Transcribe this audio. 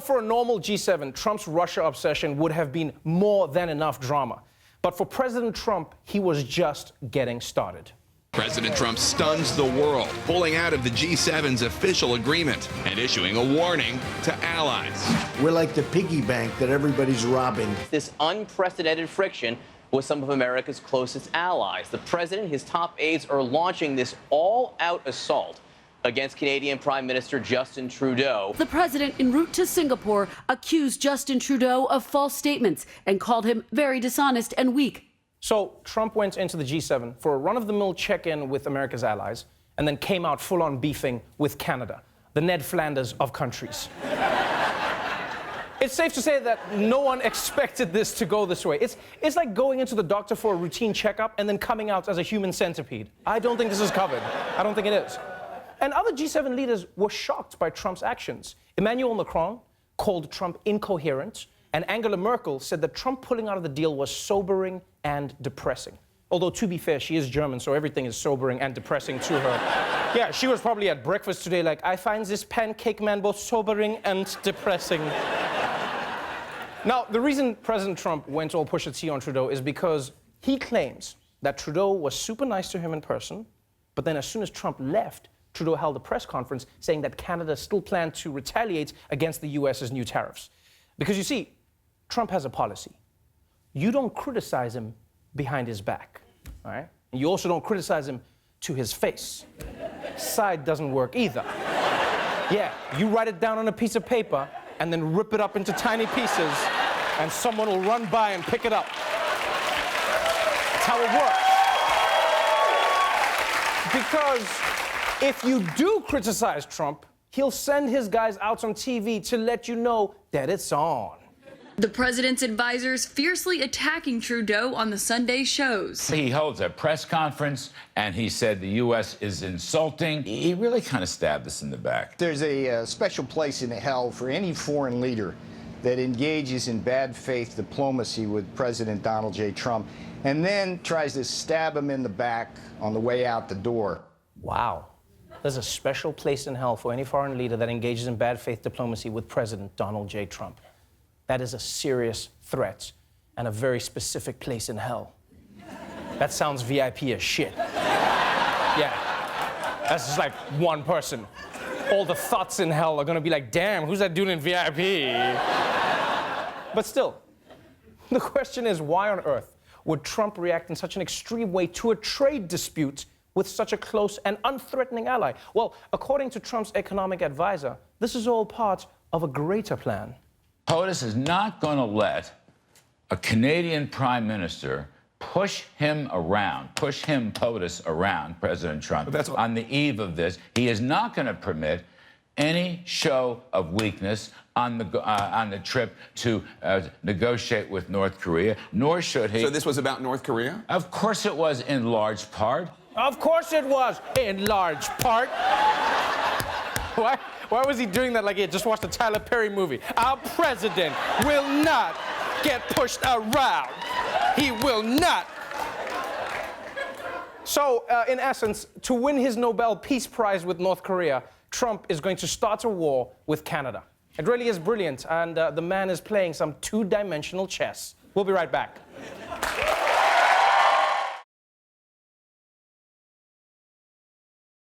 For a normal G7, Trump's Russia obsession would have been more than enough drama. But for President Trump, he was just getting started. President Trump stuns the world, pulling out of the G7's official agreement and issuing a warning to allies. We're like the piggy bank that everybody's robbing. This unprecedented friction with some of America's closest allies. The president, his top aides are launching this all-out assault against Canadian Prime Minister Justin Trudeau. The president, en route to Singapore, accused Justin Trudeau of false statements and called him very dishonest and weak. So Trump went into the G7 for a run-of-the-mill check-in with America's allies and then came out full-on beefing with Canada, the Ned Flanders of countries. It's safe to say that no one expected this to go this way. It's like going into the doctor for a routine checkup and then coming out as a human centipede. I don't think this is covered. I don't think it is. And other G7 leaders were shocked by Trump's actions. Emmanuel Macron called Trump incoherent, and Angela Merkel said that Trump pulling out of the deal was sobering and depressing. Although, to be fair, she is German, so everything is sobering and depressing to her. Yeah, she was probably at breakfast today like, I find this pancake man both sobering and depressing. Now, the reason President Trump went all Pusha T on Trudeau is because he claims that Trudeau was super nice to him in person, but then as soon as Trump left, Trudeau held a press conference saying that Canada still planned to retaliate against the US's new tariffs. Because you see, Trump has a policy. You don't criticize him behind his back, all right? And you also don't criticize him to his face. Side doesn't work either. Yeah, you write it down on a piece of paper and then rip it up into tiny pieces and someone will run by and pick it up. That's how it works. Because if you do criticize Trump, he'll send his guys out on TV to let you know that it's on. The president's advisors fiercely attacking Trudeau on the Sunday shows. He holds a press conference and he said the U.S. is insulting. He really kind of stabbed us in the back. There's a special place in hell for any foreign leader that engages in bad faith diplomacy with President Donald J. Trump and then tries to stab him in the back on the way out the door. Wow. There's a special place in hell for any foreign leader that engages in bad faith diplomacy with President Donald J. Trump. That is a serious threat and a very specific place in hell. That sounds VIP as shit. Yeah, that's just like one person. All the thoughts in hell are gonna be like, damn, who's that dude in VIP? But still, the question is, why on earth would Trump react in such an extreme way to a trade dispute with such a close and unthreatening ally? Well, according to Trump's economic advisor, this is all part of a greater plan. POTUS is not going to let a Canadian prime minister push him, POTUS, around President Trump. On the eve of this, he is not going to permit any show of weakness on the trip to negotiate with North Korea, nor should he. So this was about North Korea? Of course it was, in large part. Of course it was, in large part. Why was he doing that like he had just watched a Tyler Perry movie? Our president will not get pushed around. He will not. So, in essence, to win his Nobel Peace Prize with North Korea, Trump is going to start a war with Canada. It really is brilliant, and the man is playing some two-dimensional chess. We'll be right back.